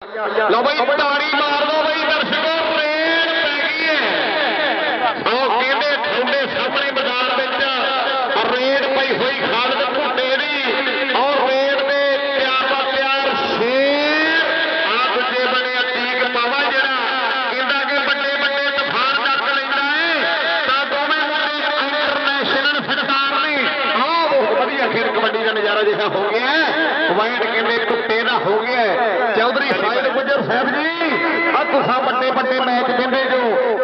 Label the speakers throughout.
Speaker 1: लो भाई ताड़ी मार दो भाई दर्शकों, रेड पै गई है। कहते ठंडे सामने मैदान रेड पई हुई खालद भुट्टे दी और रेड में प्यार का प्यार शेर आ दूजे बने अतीक पावा जरा कहता कि बड़े बड़े तूफान तक लेंदा है तां दोवें मुंडे इंटरनेशनल सरकार ने बहुत वधिया खेल कबड्डी का नजारा जिहा हो गया है। पॉइंट कहते कुत्ते का हो गया है। चौधरी साहिल गुजर साहब जी तुसा बड़े बड़े मैच कहते जो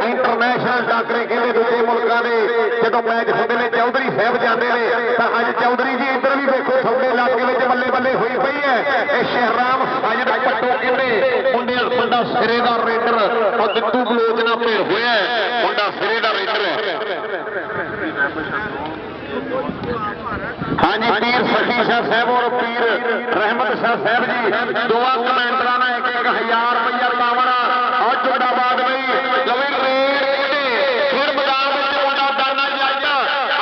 Speaker 1: इंटरनेशनल टाकरे कहते दूसरे मुल्कों के जो मैच होते हैं चौधरी साहब जाते हैं तो अज चौधरी जी इधर भी देखो थोड़े इलाके में बल्ले बल्ले हुई पई है। शहराम साजिद पट्टो कहते मुंडे मुंडा सिरे का रेडर और दित्तू बलोचना भेड़ होया मुंडा सिरे का रेडर है। हाँ जी पीर सखी शाह साहब और पीर रहमत शाह साहब जी दोवां कमेंटरा ने एक 1000 रुपया पावना और जुंडाबाद भाई लवी रेड फिर मैदान में मुंडा डरना जाएगा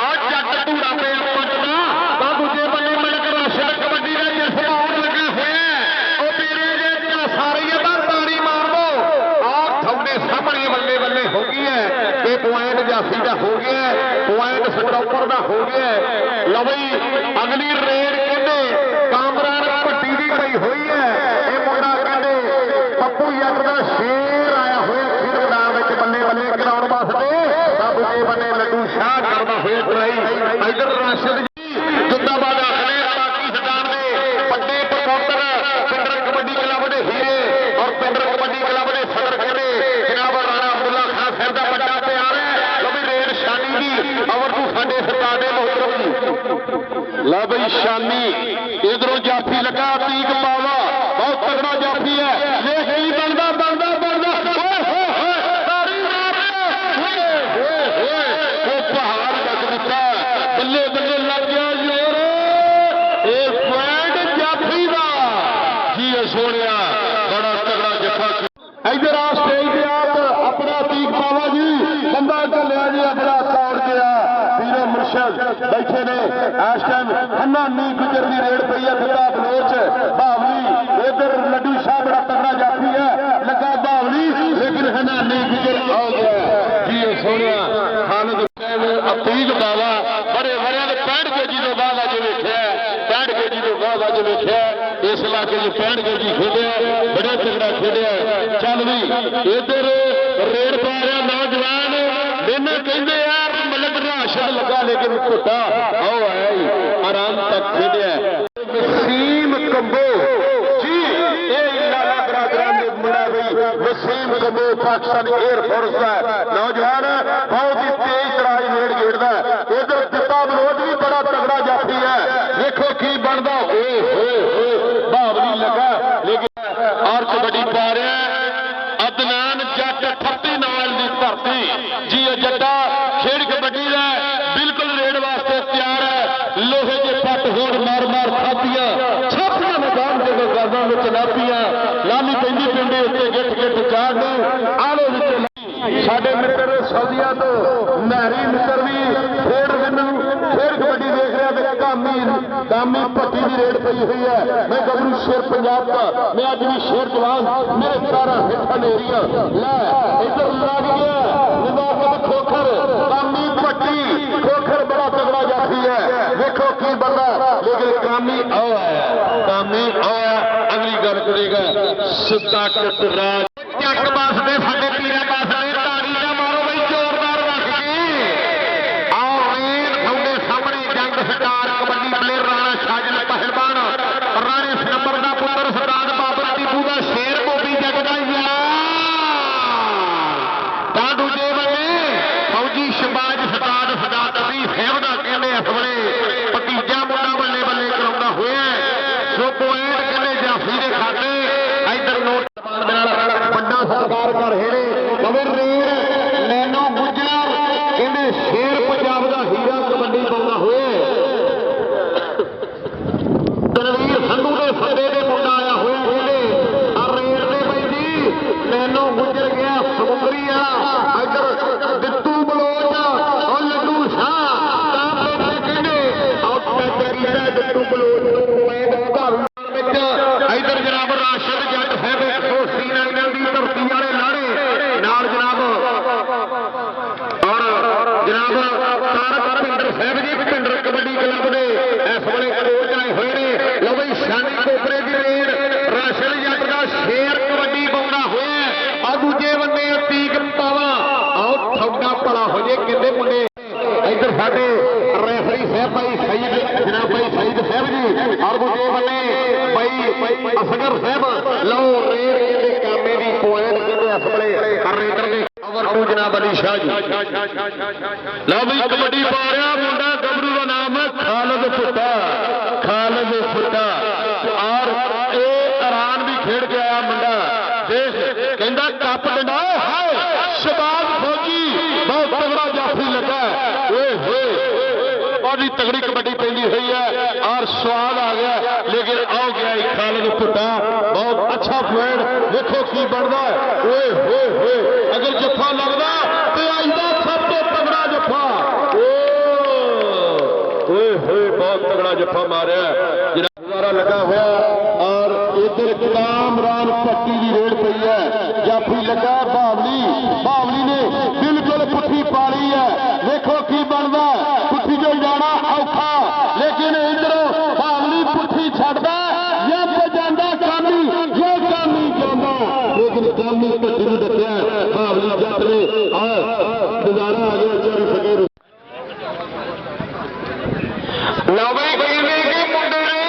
Speaker 1: और जट धूड़ा पेड़ पटना तो दूजे बल्ले मिलक राशद कबड्डी का जिस आउट लगे हुए वो पीरे जे सारे ताड़ी मार दो और थोड़े सामने बल्ले बल्ले हो गई है। ये पॉइंट जाफी का हो गया है, पॉइंट स्टॉपर का हो गया है। लो भाई अगली रेड कहते कामरान भट्टी की पई हुई है। ये मुंडा कहते पप्पू जट का शेर आया हुआ फिर मैदान में बल्ले बल्ले कराने वास्ते दूजे बने लड्डू शाह करना हुआ ट्राई इधर राशिद जी जिंदाबाद आखने पाकिस्तान के बड़े प्रमोटर पिंडर कबड्डी क्लब के हीरे और पिंडर कबड्डी क्लब के सदर कहते जनाब राणा अब्दुल्ला खान साहब का बड़ा प्यार है। लो भी रेड शानी जी और तू साडे सरकार दे मोहतरम जी ला भाई शानी इधरों जाफी लगा तीक पावा बहुत तगड़ा जाफी है। ये ही बनदा बनदा बनदा पहाड़ तक दिता बल्ले बल्ले लग गया जोर एक पॉइंट जाफी का जी सोनिया बड़ा तगड़ा जफा। इधर आ स्टेज पे आप अपना तीक पावा जी बंदा चलिया जी अपना तौड़ गया पीरो मुर्शद बैठे ने इस टाइम हन्नानी गुजर की रेड पई है फिर बलोच बावली इधर लड्डू शाह बड़ा तगड़ा जाफी है लगा बावली लेकिन हन्नानी गुजर आ गया जी सोनिया खालिद अतीक बावा बड़े बड़े 65 केजी तो बाद अज वेख्या 65 केजी तो बाद अज वेख्या इस इलाके 65 केजी खेलिया बड़े तगड़ा खेलिया। चल भी इधर रेड पा रहा नौजवान मैंने कहते यार मतलब राशद लगा लेकिन घुटा आओ है आराम तक खेलिया। वसीम कंबो जी मुंडा भाई वसीम कंबो पाकिस्तान एयरफोर्स का नौजवान बहुत ही तेज तराज रेड खेड़ता है। इधर दिता बलोच भी बड़ा तगड़ा जाफी है देखो की बनता बावली लगा लेकिन और कबड्डी पा रहा अदनान जट ठप्पी नाल की धरती जी जट्टा खेड कबड्डी का बिल्कुल रेड वास्ते तैयार है। लोहे के पट होड़ मार मार खातियां छापियां मैदान के गर्दन में नापियां लाली पेंदी पिंडे उत्ते गिट गिट चाड़ आलो साडे मित्र सऊदिया तो नहरी मित्र भी खेड कबड्डी देख रहा है। दामी भट्टी की रेड पई हुई है। मैं गबरू शेर पंजाब का मैं अज भी शेर जवान मेरे सारा हिठा एरिया लै इधर लग गया नजाकत खोखर दामी भट्टी खोखर बड़ा तगड़ा जाफी है देखो की बंदा लेकिन कामी आओ अगली गल करेगा सिद्धा कटराज जट वास्ते साडे पीरा वास्ते ताड़ी ना मारो भाई जोरदार रख के आओ रेड थोड़े सामने जंग सरकार कबड्डी प्लेयर राणा साजिद पहलवान राणे नंबर का पुत्र सरदार बाबर टीपू का शेर मोदी जग का यार दूजे बने फौजी शबाज सरदार सरदार अली साहब का कहने इस वे भतीजा मुंडा बल्ले बल्ले कराउंदा होया सो पॉइंट कहने जाफी के खाते इधर नोट बड़ा सरकार कर हेड़े ਮੁਬਾਰਕ ਭਿੰਡਰ ਸਾਹਿਬ ਜੀ ਭਿੰਡਰ ਕਬੱਡੀ ਕਲੱਬ ਦੇ ਇਸ ਵੇਲੇ ਕੋਚ ਆਏ ਹੋਏ ਨੇ। ਲਓ ਬਈ ਸ਼ਾਨੀ ਕੋਪਰੇ ਦੀ ਰੇਡ ਰਾਸ਼ਲ ਜੱਟ ਦਾ ਸ਼ੇਰ ਕਬੱਡੀ ਪਾਉਂਦਾ ਹੋਇਆ ਆ ਦੂਜੇ ਬੰਦੇ ਅਤੀਕ ਪਾਵਾ ਆਓ ਤੁਹਾਡਾ ਭਲਾ ਹੋ ਜੇ ਕਹਿੰਦੇ ਮੁੰਡੇ ਇੱਧਰ ਸਾਡੇ ਰੈਫਰੀ ਸਾਹਿਬ ਭਾਈ ਸਈਦ ਜਨਾਬ ਭਾਈ ਸਈਦ ਸਾਹਿਬ ਜੀ ਔਰ ਦੂਜੇ ਬੰਦੇ ਭਾਈ ਅਸਗਰ ਸਾਹਿਬ ਲਓ ਰੇਡ ਕਹਿੰਦੇ ਕਾਮੇ ਦੀ ਪੁਆਇੰਟ ਕਹਿੰਦੇ ਇਸ ਵੇਲੇ ਰੇਡਰ ਦੇ ਓਵਰ ਟੂ ਜਨਾਬ ਅਲੀ ਸ਼ਾਹ ਜੀ ਲਓ ਵੀ ਕਬੱਡੀ ਪਾ ਰਿਹਾ ਮੁੰਡਾ ਗੱਭਰੂ ਦਾ ਨਾਮ ਹੈ ਖਾਲਦ ਫੁੱਟਾ ਔਰ ਇਹ ਇਰਾਨ ਵੀ ਖੇਡ ਕੇ ਆਇਆ ਮੁੰਡਾ ਦੇਖ ਕਹਿੰਦਾ ਕੱਪ ਡੰਡਾ ਹਾਏ ਸ਼ਬਾਜ਼ ਫੌਜੀ ਬਹੁਤ ਤਗੜਾ ਜਾਫੀ ਲੱਗਾ ਓਏ ਹੋਏ ਬੜੀ ਤਗੜੀ ਕਬੱਡੀ ਪੈਂਦੀ ਹੋਈ ਹੈ ਔਰ ਸਵਾਦ ਆ ਗਿਆ ਲੇਕਿਨ ਆਉ ਗਿਆ ਖਾਲਦ ਫੁੱਟਾ ਬਹੁਤ ਅੱਛਾ ਪੁਆਇੰਟ ਦੇਖੋ ਕੀ ਬਣਦਾ ਓਏ ਹੋਏ ਹੋਏ ਅਗਰ ਜੱਫਾ ਲੱਗਦਾ ਤੇ ਆਈਦਾ ਸਭ ਤੋਂ ਤਗੜਾ ਜੱਫਾ ਓਏ ਹੋਏ ਬਹੁਤ ਤਗੜਾ ਜੱਫਾ ਮਾਰਿਆ ਜਿਹੜਾ ਨਜ਼ਾਰਾ ਲੱਗਾ ਹੋਇਆ ਔਰ ਇਧਰ ਕਾਮਰਾਨ ਪੱਟੀ ਦੀ ਰੇਡ ਪਈ ਹੈ ਜਾਫੀ ਲੱਗਾ ਬਾਵਲੀ ਨੇ ਬਿਲਕੁਲ ਪੁੱਠੀ ਪਾਲੀ ਹੈ ਵੇਖੋ ਕੀ ਬਣਦਾ ਪੁੱਠੀ ਜੋ ਜਾਣਾ ਔਖਾ ਲੇਕਿਨ ਇਧਰੋਂ ਬਾਵਲੀ ਪੁੱਠੀ ਛੱਡਦਾ ਜਾਂ ਤੇ ਜਾਂਦਾ ਕਾਮੀ ਜਾਂ ਕਾਮੀ ਜਾਂਦਾ ਲੇਕਿਨ ਕਾਮੀ ਪੱਟੀ ਨੂੰ ਡੱਕਿਆ ਬਾਵਲੀ ਜੱਟ ਨੇ ਨਜ਼ਾਰਾ ਆ ਗਿਆ ਚਾਰੀ ਫਕੀਰ ਲਓ ਬਈ ਕਹਿੰਦੇ ਕਿ ਮੁੰਡੇ ਨੇ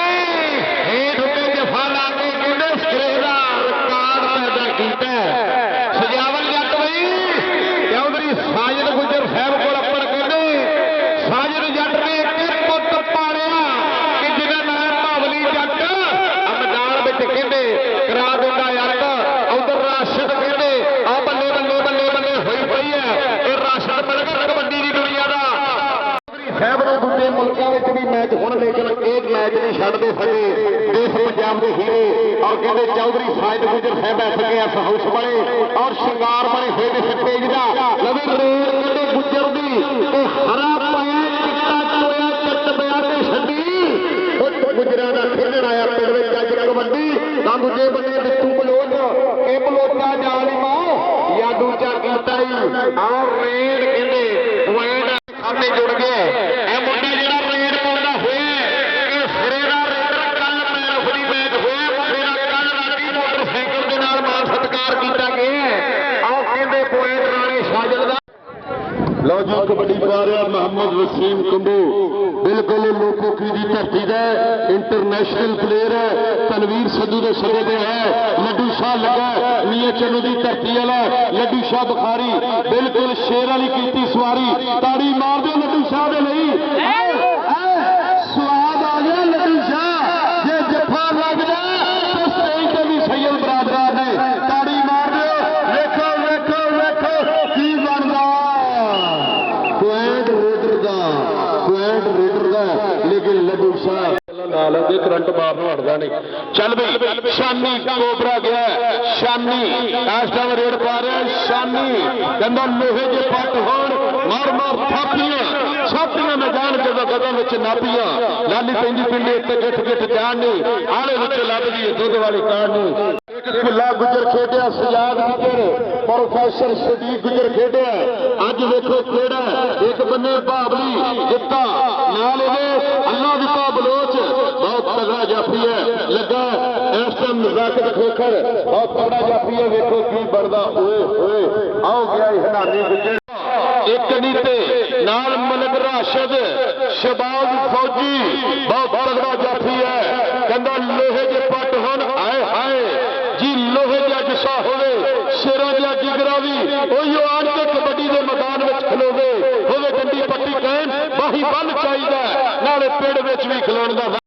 Speaker 1: ਹੇਠ ਉੱਤੇ ਜਫਾ ਲਾ ਕੇ ਕਹਿੰਦੇ ਸਿਰੇ ਦਾ ਰਿਕਾਰਡ ਪੈਦਾ ਕੀਤਾ ਸਜਾਵਲ ਜੱਟ ਬਈ ਚੌਧਰੀ ਸਾਜਦ ਗੁੱਜਰ ਸਾਹਿਬ ਕੋਲ ਅੱਪੜ ਕਹਿੰਦੇ ਸਾਜਦ ਜੱਟ ਨੇ ਇੱਕ ਪੁੱਤ ਪਾਲਿਆ ਕਿ ਜਿਹਦਾ ਨਾਮ ਭਾਵਲੀ ਜੱਟ ਮੈਦਾਨ ਵਿੱਚ ਕਹਿੰਦੇ ਕਰਾ ਦਿੰਦਾ ਯਾਰ ਉਧਰ ਰਾਸ਼ਦ ਕਹਿੰਦੇ ਆ ਬੱਲੇ ਬੱਲੇ ਬੱਲੇ ਬੱਲੇ ਹੋਈ ਪਈ ਹੈ ਇਹ ਰਾਸ਼ਦ ਮਿਲ ਗਿਆ ਕਬੱਡੀ ਦੀ ਦੁਨੀਆ ਦਾ ਸਾਹਿਬ ਨੂੰ ਦੂਜੇ ਮੁਲਕਾਂ ਵਿੱਚ ਵੀ ਮੈਚ ਹੁਣ ਲੇਕਿਨ ਇਹ ਮੈਚ ਨਹੀਂ ਛੱਡਦੇ ਸਾਡੇ ਦੇਸ਼ ਪੰਜਾਬ ਦੇ ਹੀਰੇ ਔਰ ਕਹਿੰਦੇ ਚੌਧਰੀ ਸਾਜਦ ਗੁੱਜਰ ਸਾਹਿਬ ਐਸਕੇਐਸ ਹਾਊਸ ਵਾਲੇ ਔਰ ਸ਼ਿੰਗਾਰ ਬਣੇ ਹੋਏ ਨੇ ਸਟੇਜ ਦਾ ਲਵੇ ਰੇਡ ਕਹਿੰਦੇ ਗੁੱਜਰ ਦੀ ਤੇ ਹਰਾ ਪਾਇਆ ਚਿੱਟਾ ਚੋਇਆ ਚੱਟ ਬਿਆ ਤੇ ਛੱਡੀ ਉਹ ਗੁੱਜਰਾਂ ਦਾ ਖੇਡਣ ਆਇਆ ਪਿੰਡ ਵਿੱਚ ਅੱਜ ਕਬੱਡੀ ਤਾਂ ਦੂਜੇ ਬੰਦੇ ਬਿੱਟੂ ਬਲੋਚ ਇਹ ਬਲੋਚਾ ਜਾਲਿਮਾ ਯਾਦੂ ਚਾ ਕੀਤਾ ਹੀ ਔਰ ਰੇਡ ਕਹਿੰਦੇ ਪੁਆਇੰਟ ਸਾਹਮਣੇ ਜੁੜ ਗਏ ਇਹ ਮੁੰਡਾ ਜਿਹੜਾ ਰੇਡ ਪਾਉਂਦਾ ਹੋਇਆ ਇਹ ਸਿਰੇ ਦਾ ਰੇਡਰ ਕੱਲ ਮੈਨ ਆਫ ਦੀ ਮੈਚ ਹੋਇਆ ਮੇਰਾ ਕੱਲ ਰਾਤੀ ਮੋਟਰਸਾਈਕਲ ਦੇ ਨਾਲ ਮਾਨ ਸਤਿਕਾਰ ਕੀਤਾ ਗਿਆ ਆਹ ਕਹਿੰਦੇ ਪੁਆਇੰਟ ਰਾਣੇ ਸਾਜਲ ਦਾ ਲਓ ਜੀ ਕਬੱਡੀ ਪਾ ਰਿਹਾ ਮੁਹੰਮਦ ਵਸੀਮ ਕੰਬੂ ਬਿਲਕੁਲ ਲੋਕੋਕੀ ਦੀ ਧਰਤੀ ਦਾ ਇੰਟਰਨੈਸ਼ਨਲ ਪਲੇਅਰ ਹੈ ਤਨਵੀਰ ਸਿੱਧੂ ਦੇ ਸੱਦੇ ਤੇ ਹੈ ਲੱਡੂ ਸ਼ਾਹ ਲੱਗਾ ਮੀਆਂ ਚੰਨੂ ਦੀ ਧਰਤੀ ਵਾਲਾ ਲੱਡੂ ਸ਼ਾਹ ਬੁਖਾਰੀ ਬਿਲਕੁਲ ਸ਼ੇਰ ਵਾਲੀ ਕੀਤੀ ਸਵਾਰੀ ਤਾੜੀ ਮਾਰ ਦਿਓ ਲੱਡੂ ਸ਼ਾਹ ਦੇ ਲਈ ਸਵਾਦ ਆ ਗਿਆ ਲੱਡੂ ਸ਼ਾਹ ਜੇ ਜੱਫਾ ਲੱਗ ਜਾ ਤਾਂ ਸਟੇਜ ਤੇ ਵੀ ਸੈਯਦ ਬਰਾਦਰਾਂ ਨੇ ਤਾੜੀ ਮਾਰ ਦਿਓ ਵੇਖੋ ਵੇਖੋ ਵੇਖੋ ਕੀ ਬਣਦਾ ਕੁਐਂਟ ਰੇਡਰ ਦਾ ਲੇਕਿਨ ਲੱਡੂ ਸ਼ਾਹ ਨਾਲ ਦੇ ਕਰੰਟ ਮਾਰਨ ਹਟਦਾ ਨਹੀਂ ਚੱਲ ਬਈ ਸ਼ਾਨੀ ਕੋਬਰਾ ਗਿਆ ਸ਼ਾਨੀ ਇਸ ਟਾਈਮ ਰੇਡ ਪਾ ਰਿਹਾ ਸ਼ਾਨੀ ਕਹਿੰਦਾ ਲੋਹੇ ਦੇ ਪੱਟ ਹੋਣ ਮਾਰ ਥਾਪੀਆਂ ਮੈਦਾਨ ਜਦੋਂ ਕਦਮ ਵਿੱਚ ਨਾਪੀਆਂ ਲਾਲੀ ਪੈਂਦੀ ਪਿੰਡੇ ਉੱਤੇ ਗਿੱਠ ਜਾਣ ਨਹੀਂ ਆਲੇ ਵਿੱਚ ਲੱਭਦੀ ਹੈ ਦੁੱਧ ਵਾਲੀ ਕਾਣ ਨੂੰ ਭੁੱਲਾ ਗੁੱਜਰ ਖੇਡਿਆ ਸਜਾਦ ਗੁੱਜਰ ਪ੍ਰੋਫੈਸਰ ਸਦੀਕ ਗੁੱਜਰ ਖੇਡਿਆ ਅੱਜ ਵੇਖੋ ਕਿਹੜਾ ਇੱਕ ਬੰਨੇ ਬਾਬਲੀ ਦਿੱਤਾ ਨਾਲ ਇਹਦੇ ਅੱਲਾ ਦਿੱਤਾ ਬਲੋਚ ਬਹੁਤ ਤਗੜਾ ਜਾਫੀ ਹੈ ਲੱਗਾ ਇਸ ਟਾਈਮ ਨਜ਼ਾਕਤ ਖੋਖਰ ਬਹੁਤ ਤਗੜਾ ਜਾਫੀ ਹੈ ਵੇਖੋ ਕੀ ਬਣਦਾ ਓਏ ਹੋਏ ਆਓ ਗਿਆ ਹਨਾਨੀ ਗੁੱਜਰ ਇੱਕ ਨੀਤੇ ਨਾਲ ਮਲਕ ਰਾਸ਼ਦ ਸ਼ਬਾਜ਼ ਫੌਜੀ ਬਹੁਤ ਤਗੜਾ ਜਾਫੀ ਹੈ ਕਹਿੰਦਾ ਲੋਹੇ ਦੇ ਪੱਟ ਹੁਣ ਆਏ ਹਾਏ ਜੀ ਲੋਹੇ ਦਾ ਜੱਸਾ ਹੋਵੇ ਸ਼ੇਰਾਂ ਦਾ ਜਿਗਰਾ ਵੀ ਉਹੀਓ ਆਣ ਕੇ ਕਬੱਡੀ ਦੇ ਮੈਦਾਨ ਵਿੱਚ ਖਲੋਵੇ ਹੋਵੇ ਡੰਡੀ ਪੱਟੀ ਕਹਿਣ ਬਾਹੀ ਬੰਨ ਚਾਹੀਦਾ ਨਾਲੇ ਪਿੰਡ ਵਿੱਚ ਵੀ ਖਲੋਣ ਦਾ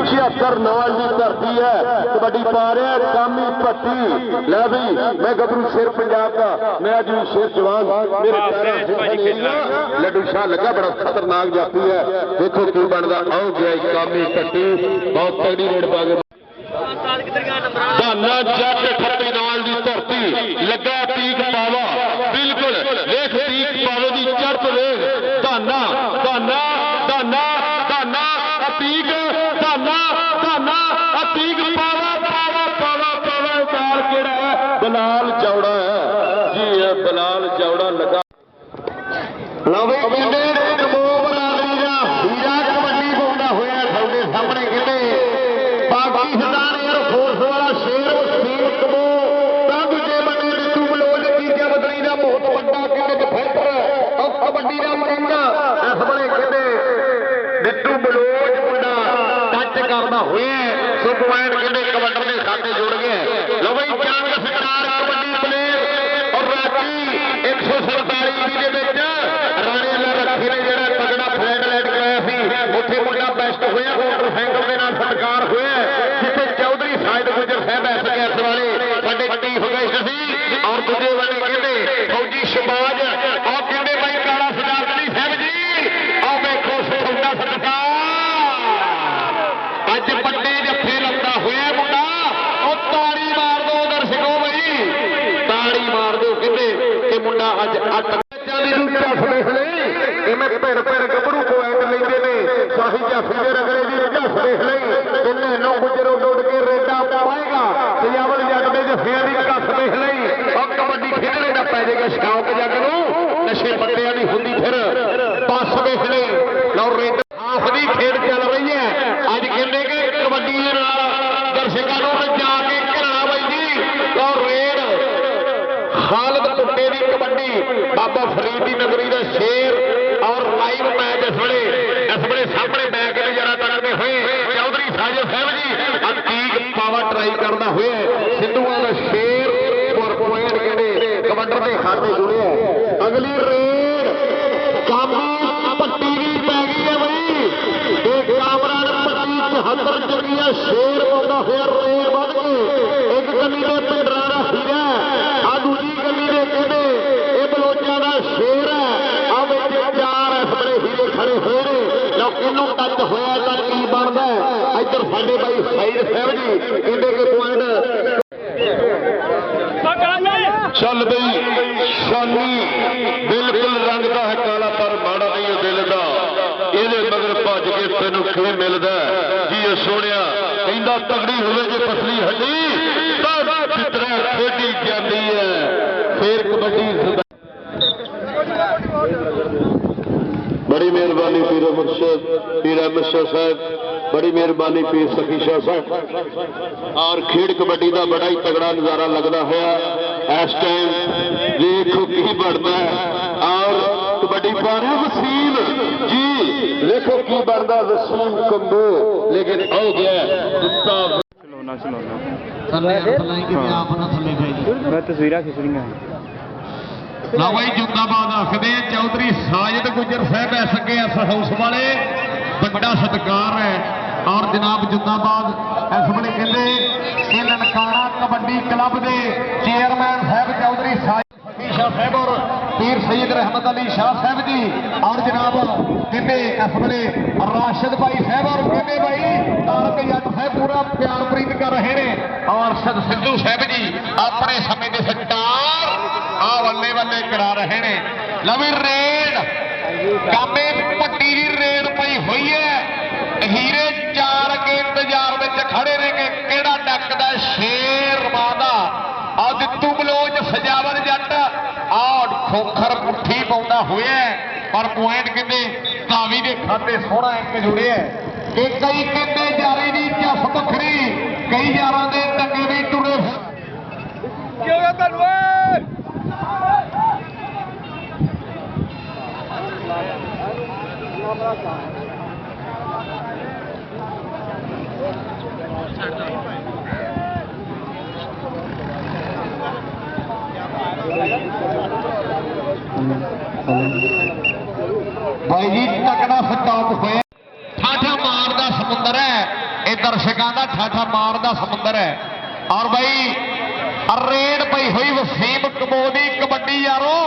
Speaker 1: 76 ਨਵਾਂ ਦੀ ਧਰਤੀ ਹੈ ਕਬੱਡੀ ਪਾ ਰਿਹਾ ਕਾਮੀ ਭੱਟੀ ਲੈ ਵੀ ਮੈਂ ਗੱਭਰੂ ਸ਼ੇਰ ਪੰਜਾਬ ਦਾ ਮੈਂ ਅੱਜ ਵੀ ਸ਼ੇਰ ਜਵਾਨ ਮੇਰੇ ਪੈਰਾਂ ਲੱਡੂ ਸ਼ਾਹ ਲੱਗਾ ਬੜਾ ਖਤਰਨਾਕ ਜਾਫੀ ਹੈ ਦੇਖੋ ਕੀ ਬਣਦਾ ਆਓ ਗਿਆ ਕਾਮੀ ਭੱਟੀ ਬਹੁਤ ਤਗੜੀ ਰੇਡ ਪਾ ਕੇ ਧਾਨਾ ਜੱਟ ਠੱਪੀ ਨਾਲ ਦੀ ਧਰਤੀ ਲੱਗਾ ਤੀਕ ਪਾਵਾ ਬਿਲਕੁਲ ਵੇਖ ਤੀਕ ਪਾਵੇ ਦੀ ਚੜ੍ਹਤ ਵੇਖ ਧਾਨਾ ਅਤੀਕ ਪਾਵਾ ਉਤਾਰ ਕਿਹੜਾ ਹੈ ਬਲਾਲ ਚੌੜਾ ਹੈ ਜੀ ਇਹ ਬਲਾਲ ਚੌੜਾ ਲੱਗਾ ਲਓ ਵੀ ਹੋਇਆ ਸੋ ਪੁਆਇੰਟ ਕਹਿੰਦੇ ਕਬੱਡੀ ਦੇ ਖਾਤੇ ਜੁੜ ਗਏ ਲੋ ਬਈ ਜੰਗ ਸਰਕਾਰ ਕਬੱਡੀ ਪਲੇਅਰ ਔਰ ਰਾਜੀ 147 ਦੇ ਵਿੱਚ ਰਾਣੇ ਵਾਲਾ ਰੱਖੀ ਨੇ ਜਿਹੜਾ ਤਗੜਾ ਫਲੈਟ ਲੈਟ ਕਰਾਇਆ ਸੀ ਉੱਥੇ ਮੁੰਡਾ ਬੈਸਟ ਹੋਇਆ ਮੋਟਰਸਾਈਕਲ ਦੇ ਨਾਲ ਸਤਿਕਾਰ ਹੋਇਆ ਜਿੱਥੇ ਚੌਧਰੀ ਸਾਇਦ ਗੁਜਰ ਸਾਹਿਬ ਐਸਕੇਐਸ ਵਾਲੇ ਸਾਡੇ ਚੀਫ ਗੈਸਟ ਸੀ ਔਰ ਦੂਜੇ ਵਾਲੇ ਕਹਿੰਦੇ ਫੌਜੀ ਸ਼ਬਾਜ ਔਰ ਕਹਿੰਦੇ ਬਾਈ ਕਾਲਾ ਸਦਾਕਤੀ ਸਾਹਿਬ ਜੀ ਆਹ ਵੇਖੋ ਸੌਦਾ ਸਤਿਕਾਰ ਅੱਜ ਵੱਡੇ ਜੱਫੇ ਲੱਗਾ ਹੋਇਆ ਮੁੰਡਾ ਉਹ ਤਾੜੀ ਮਾਰ ਦੋ ਦਰਸ਼ਕੋ ਬਈ ਤਾੜੀ ਮਾਰ ਦੋ ਕਹਿੰਦੇ ਕਿ ਮੁੰਡਾ ਅੱਜ ਅੱਟ ਦੀ ਦੂਜਾ ਵੇਖ ਲਈ ਕਿਵੇਂ ਭਿੜ ਗੱਭਰੂ ਪੁਆਇੰਟ ਲੈਂਦੇ ਨੇ ਸ਼ਾਹੀ ਜਾਫੀ ਦੇ ਰਗੜੇ ਦੀ ਝੱਸ ਵੇਖ ਲਈ ਕਿੰਨੇ ਨੌ ਗੁਜਰੋਂ ਡੁੱਡ ਕੇ ਰੇਡਾ ਪਾਏਗਾ ਸਜਾਵਲ ਜੱਟ ਦੇ ਜੱਫਿਆਂ ਦੀ ਕੱਸ ਵੇਖ ਲਈ ਉਹ ਕਬੱਡੀ ਖੇਡਣੇ ਦਾ ਪੈ ਜਾਏਗਾ ਸ਼ੌਕ ਜੱਗ ਨੂੰ ਨਸ਼ੇ ਪੱਤਿਆਂ ਦੀ ਹੁੰਦੀ ਫਿਰ ਬੱਸ ਵੇਖ ਲਈ ਲਓ ਰੇਡ ਹਾਫ ਦੀ ਖੇਡ ਚੱਲ ਰਹੀ ਹੈ ਅੱਜ ਕਹਿੰਦੇ ਕਿ ਕਬੱਡੀ ਦੇ ਨਾਲ ਦਰਸ਼ਕਾਂ ਨੂੰ ਜਾ ਕੇ ਘਰਾਂ ਬਾਈ ਜੀ ਲਓ ਰੇਡ ਖਾਲਦ ਕੁੱਟੇ ਦੀ ਕਬੱਡੀ ਬਾਬਾ ਫਰੀਦ ਦੀ ਨਗਰੀ ਦਾ ਸ਼ੇਰ ਔਰ ਲਾਈਵ ਮੈਚ ਇਸ ਵੇਲੇ ਸਾਹਮਣੇ ਬੈਕ ਨਜ਼ਾਰਾ ਤੱਕਦੇ ਹੋਏ ਚੌਧਰੀ ਸਾਜਦ ਸਾਹਿਬ ਜੀ ਅਤੀਕ ਪਾਵਾ ਟਰਾਈ ਕਰਦਾ ਹੋਇਆ ਸਿੱਧੂਆਂ ਦਾ ਸ਼ੇਰ ਔਰ ਪੁਆਇੰਟ ਕਹਿੰਦੇ ਕਬੱਡੀ ਦੇ ਖਾਤੇ ਜੁੜਿਆ ਅਗਲੀ ਰੇਡ ਕਾਮੀ ਪੱਟੀ ਦੀ ਪੈ ਗਈ ਹੈ ਬਈ ਇਹ ਕਾਮਰਾਨ ਪੱਟੀ 74 ਚੱਕੀਆਂ ਸ਼ੇਰ ਪਾਉਂਦਾ ਹੋਇਆ ਰੇਡ ਵੱਧ ਕੇ ਇੱਕ ਗਲੀ ਦੇ ਪਿੰਡਰਾਂ ਦਾ ਹੀਰਾ ਆ ਦੂਜੀ ਗਲੀ ਦੇ ਕਹਿੰਦੇ ਇਹ ਬਲੋਚਾਂ ਦਾ ਸ਼ੇਰ ਹੈ ਆ ਵਿੱਚ ਚਾਰ ਇਸ ਵੇਲੇ ਹੀਰੇ ਖੜੇ ਹੋਏ ਨੇ ਲਓ ਇਹਨੂੰ ਟੱਚ ਹੋਇਆ ਤਾਂ ਕੀ ਬਣਦਾ ਇੱਧਰ ਸਾਡੇ ਬਾਈ ਸਾਈਦ ਸਾਹਿਬ ਜੀ ਕਹਿੰਦੇ ਕਿ ਪੁਆਇੰਟ ਚੱਲ ਬਈ ਸ਼ਾਨੀ ਬਿਲਕੁਲ ਰੰਗ ਦਾ ਹੈ ਕਾਲਾ ਪਰ ਮਾੜਾ ਨਹੀਂ ਉਹ ਦਿਲ ਦਾ ਇਹਦੇ ਮਗਰ ਭੱਜ ਕੇ ਤੈਨੂੰ ਕੀ ਮਿਲਦਾ ਜੀ ਇਹ ਸੋਹਣਿਆ ਕਹਿੰਦਾ ਤਗੜੀ ਹੋਵੇ ਜੇ ਪਸਲੀ ਹੱਡੀ ਤਾਂ ਫਿਤਰਾ ਖੇਡੀ ਜਾਂਦੀ ਹੈ ਫੇਰ ਕਬੱਡੀ बड़ी मेहरबानी पीर मुर्शद पीर अहमद शाह साहब बड़ी मेहरबानी पीर सखी शाह साहब और खेड कबड्डी का बड़ा ही तगड़ा नज़ारा लगता होया इस टाइम देखो की बनता है और कबड्डी पा रहे वसीम जी देखो की बनता वसीम कंबो लेकिन हो गया
Speaker 2: तस्वीर खिंचनिया
Speaker 1: ਲਓ ਬਈ ਜਿੰਦਾਬਾਦ ਆਖਦੇ ਚੌਧਰੀ ਸਾਜਦ ਗੁਜਰ ਸਾਹਿਬ ਐਸਕੇਐਸ ਹਾਊਸ ਵਾਲੇ ਵੱਡਾ ਸਤਿਕਾਰ ਹੈ ਔਰ ਜਨਾਬ ਜਿੰਦਾਬਾਦ ਇਸ ਵੇਲੇ ਕਹਿੰਦੇ ਇਹ ਨਨਕਾਣਾ ਕਬੱਡੀ ਕਲੱਬ ਦੇ ਚੇਅਰਮੈਨ ਸਾਹਿਬ ਚੌਧਰੀ ਸਾਜਦ ਸ਼ਾਹ ਸਾਹਿਬ ਔਰ ਪੀਰ ਸੈयद रहमत अली शाह साहब जी और जनाब कहते इस वे राशिद भाई साहब और कहते भाई तारक जट साहब पूरा प्यार प्रीत कर रहे हैं और सिद्धू साहब जी अपने समय के स्टार आ बल्ले बल्ले करा रहे हैं लवी रेड कामे पट्टी की रेड पई हुई है हीरे चार के इंतजार में खड़े ने कि केड़ा डकदा शेर मादा आ दित्तू बलोच सजावल जट आ खोखर मुट्ठी पाउंदा होया पर पॉइंट कहते धावी के खाते सोहना एक जुड़े कि कई कहते जारी की झस बखरी कई यारां दे टंगे भी टुरे भाई जी तकड़ा स्टॉप होया ठाठा मार का समुंदर है ये दर्शकों का ठाठा मार का समुंदर है और भाई रेड पई हुई वसीम कमोदी कबड्डी यारो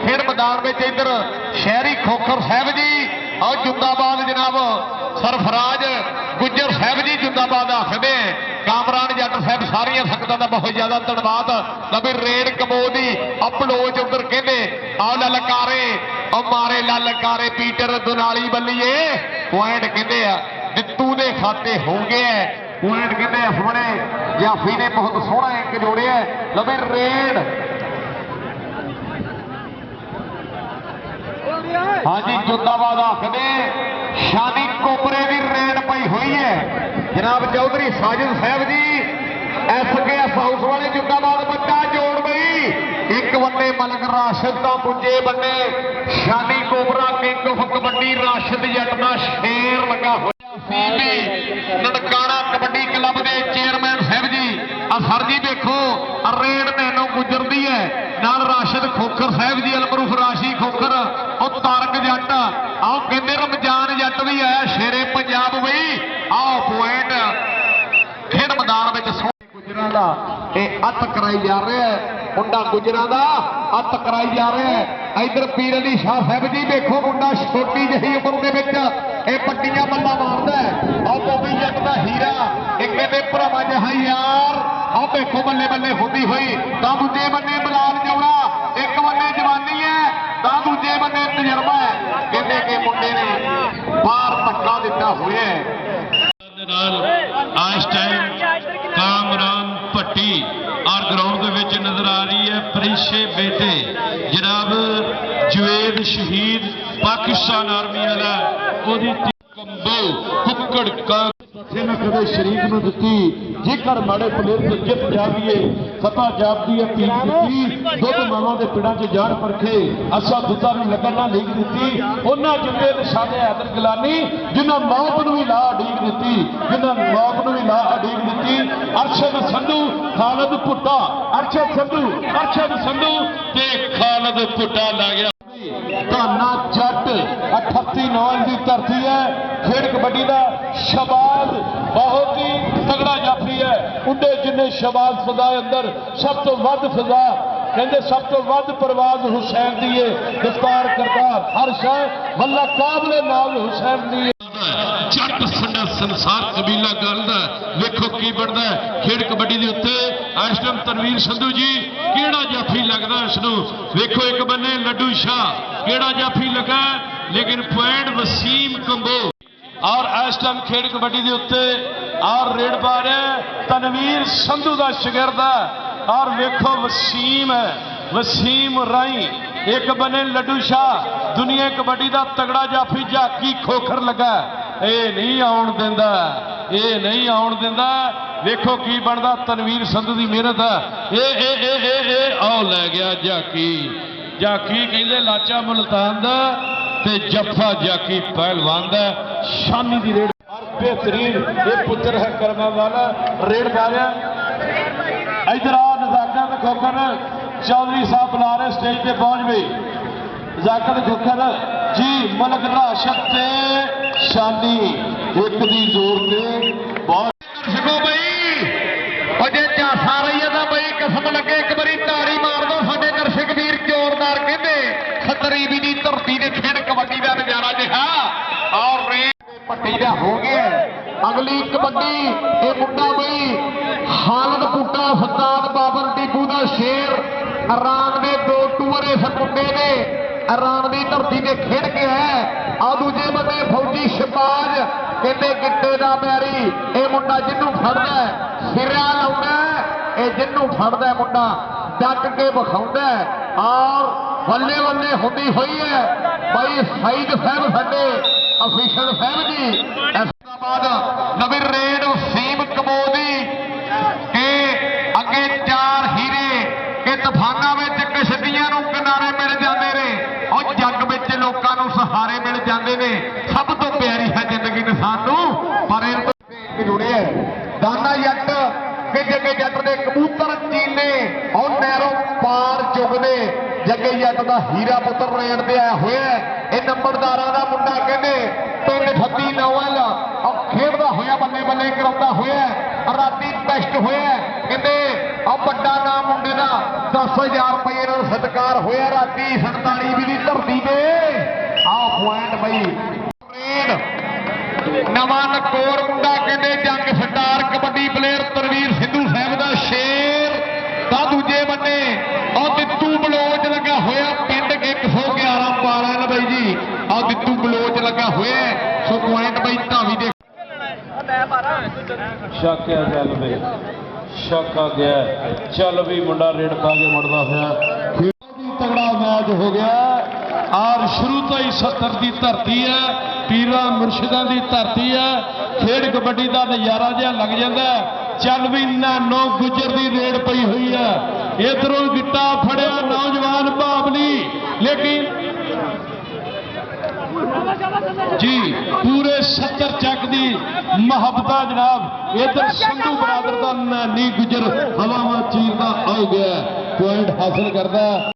Speaker 1: फिर मैदान में इधर शहरी खोखर साहब जी और जिंदाबाद जनाब सरफराज गुज्जर साहब जी जिंदाबाद आखते कामरान जट साहब सारिया संगतों का बहुत ज्यादा धन्यवाद लभी रेड कमोदी अपलोच उधर कहते आओ ललकारे और मारे ललकारे पीटर दुनाली बल्लीए पॉइंट कहते दित्तू के खाते हो गए पॉइंट कहते इस बड़े जाफी ने बहुत सोहना एक जोड़े लभी रेड हाँ जी जिंदाबाद आखते शानी कोपरे की रेड पई हुई है जनाब चौधरी साजिद साहब जी एसकेएस हाउस वाले जिंदाबाद बच्चा जोड़ गई एक बन्ने मलक राशिद का पुंजे बन्ने शानी cobra king of kabaddi Rashid जट का शेर लगा हुआ ननकाना सर जी देखो रेड नैनो गुजरती है नाल राशिद खोखर साहब जी अलमरूफ राशि खोखर और तारक जट आओ कहते रमजान जट भी आया शेरे पंजाब बई आओ पॉइंट खेड मैदान में गुजरां दा अत कराई जा रहा है मुंडा गुजरां दा अत कराई जा रहा है इधर पीर अली शाह साहब जी देखो मुंडा छोटी जही उम्र के पट्टियां बल्ला मारदा है और बॉबी जट दा हीरा एक कहते भरावां जहा यार और देखो बल्ले बल्ले होती हुई तो दूजे बन्ने बलाल जौड़ा एक बन्ने जवानी है तो दूजे बन्ने तजर्बा है कहते कि मुंडे ने बाहर धक्का दिता हुआ है
Speaker 2: आज टाइम कामरान भट्टी और ग्राउंड के नजर आ रही है परिशे बेटे जनाब जुवेद शहीद पाकिस्तान आर्मी वाला कंबो कुक्कड़ का
Speaker 3: ना कदे शरीक में दिती जेकर माड़े प्लेयर से जित जातीए फतह जापदी है पीक दिती दुध मावां के पिड़ां च जान परखे असा दुधा भी लगन ना लीक दिती उन्हां जिंदे निशाने हैदर गिलानी जिन्हां मौत नूं भी ला अडीक दिती जिन्हां मौत नूं भी ला अडीक दिती अरशद संधू खालिद भुट्टा अरशद संधू
Speaker 2: ते खालिद भुट्टा ला गया
Speaker 3: धाना जट 38 नौल की धरती है खेड कबड्डी का शबाज बहुत ही तगड़ा जाफी है उन्हें जिन्हें शबाज फिजा अंदर सब तो वध फिजा कहते सब तो वध परवाज हुसैन दी है दस्तार करतार हर शह वल्ला काबले नाल हुसैन दी
Speaker 2: जट संडा संसार कबीला गलदा वेखो की बनदा खेड कबड्डी दे उत्ते इस टाइम तनवीर संधू जी केड़ा जाफी लगदा इसनूं वेखो एक बन्ने लड्डू शाह केड़ा जाफी लगा लेकिन पॉइंट वसीम कंबो
Speaker 3: और इस टाइम खेड कबड्डी के उत्ते और रेड पा रहे तनवीर संधू का शागिर्द है और वेखो वसीम है वसीम राई एक बने लड्डू शाह दुनिया कबड्डी का तगड़ा जाफी झाकी खोखर लगा ये नहीं आउण दिंदा आउण दिंदा वेखो की बनदा तनवीर संधू की मेहनत है ए आओ लै गया झाकी कहंदे लाचा मुल्तान दा ते जफा जाकी पहलवान दा शानी दी रेड और बेहतरीन ये पुत्र है कर्मा वाला रेड पा रहा इधर आ नजाकत खोखर चौधरी साहब बुला रहे स्टेज पे पहुंच गई नजाकत खोखर जी मलक राशद ते शानी एक दी जोर पे बहुत
Speaker 1: दर्शकों बई जे झांसा रही है तो बई कसम लगे एक बारी ताड़ी मार दो साडे दर्शक वीर जोरदार कहते 70 भी दी धरती ने खेड कबड्डी का नजारा जिहा और पट्टी का हो गया अगली कबड्डी ये मुंडा बई खालिद भुट्टा फसाद बाबर टीपू का शेर राम ने 2 टूर इस मुंडे ने राम की धरती ने खेड के है और दूजे बंदे फौजी शबाज कहते गिट्टे का बैरी ये मुंडा जिन्हों फड़दा सिरा लाउंदा ये जिन्हों फड़दा मुंडा डट के विखाउंदा और बल्ले बल्ले होती हुई है भाई सईद साहब साडे अफीशल साहब जी इस बाद नवीं रेड वसीम कमोदी के अगे 4 हीरे के तूफाना में कश्तियां किनारे मिल जाते हैं और जग में लोगों सहारे मिल जाते हैं सब तो प्यारी है जिंदगी इंसान पर जुड़े दाना जट के जगे जट के कबूतर चीने और नैरों पार चुगते जगे जट का हीरा पुत्र रेड से आया हुआ ये नंबरदार का मुंडा कहते पिंड फती नौल और खेलता होया बल्ले बल्ले कराता हुआ राती बेस्ट होया कहते और बड़ा नाम मुंडे का 10,000 रुपये का सत्कार होया राती 47 भी धरती पे आओ पॉइंट बई नवा नकोर मुंडा कहते जंग स्टार कबड्डी प्लेयर तनवीर सिद्धू साहब का शेर तो दूजे बन्ने और दित्तू बलोच लगा होया पिंड 111 12 बई जी और दित्तू बलोच लगा होया सो पॉइंट बई धावी दे
Speaker 3: शाक्या चल बे शाका गया चल भी मुंडा रेड पा के मुड़दा होया तगड़ा मैच हो गया और शुरू तो ही 70 की धरती है पीरा मुर्शिदा की धरती है खेड कबड्डी का नजारा जहा लग जाता है चल भी नानो गुजर की रेड पई हुई है इधरों गिट्टा फड़िया नौजवान बाबली लेकिन जी पूरे 70 70 ਚੱਕ ਦੀ ਮੁਹੱਬਤਾਂ ਜਨਾਬ। ਇਧਰ ਸੰਧੂ ਬਰਾਦਰ ਦਾ ਨੀ ਗੁਜਰ ਹਵਾਵਾਂ ਚੀਰਦਾ ਆ ਗਿਆ, ਪੁਆਇੰਟ ਹਾਸਲ ਕਰਦਾ।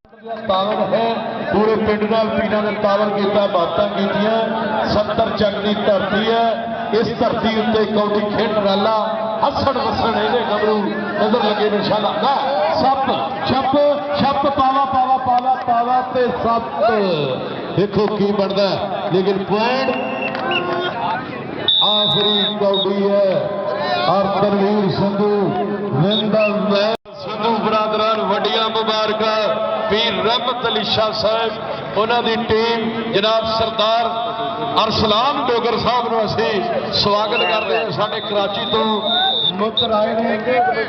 Speaker 3: ਤਾਵਰ ਹੈ ਪੂਰੇ ਪਿੰਡ ਨਾਲ ਪੀਰਾਂ ਨੇ ਤਾਵਰ ਕੀਤਾ, ਬਾਤਾਂ ਕੀਤੀਆਂ। 70 ਚੱਕ ਦੀ ਧਰਤੀ ਹੈ, ਇਸ ਧਰਤੀ ਉੱਤੇ ਕੌਡੀ ਖੇਡ ਰਾਲਾ ਹੱਸਣ ਵਸਣ ਇਹਦੇ ਗੱਭਰੂ ਨਜ਼ਰ ਲੱਗੇ ਨਿਸ਼ਾਨਾ ਨਾ ਸੱਪ ਛੱਪ ਛੱਪ ਪਾਵਾ ਪਾਵਾ ਪਾਵਾ ਪਾਵਾ ਤੇ ਸੱਪ। ਦੇਖੋ ਕੀ ਬਣਦਾ, ਲੇਕਿਨ ਪੁਆਇੰਟ ਆਖਰੀ ਕੌਡੀ ਹੈ ਔਰ ਤਨਵੀਰ ਸੰਧੂ ਵਿਨ ਦਾ ਮੈਚ। ਸੰਧੂ ਬਰਾਦਰਾਂ ਨੂੰ ਵੱਡੀਆਂ ਮੁਬਾਰਕਾਂ। ਪੀਰ ਰਹਿਮਤ ਅਲੀ ਸ਼ਾਹ ਸਾਹਿਬ ਉਹਨਾਂ ਦੀ ਟੀਮ ਜਨਾਬ ਸਰਦਾਰ ਅਰਸਲਾਨ ਡੋਗਰ ਸਾਹਿਬ ਨੂੰ ਅਸੀਂ ਸਵਾਗਤ ਕਰਦੇ ਹਾਂ। ਸਾਡੇ ਕਰਾਚੀ ਤੋਂ ਮੁੱਤਰ ਆਏ ਨੇ।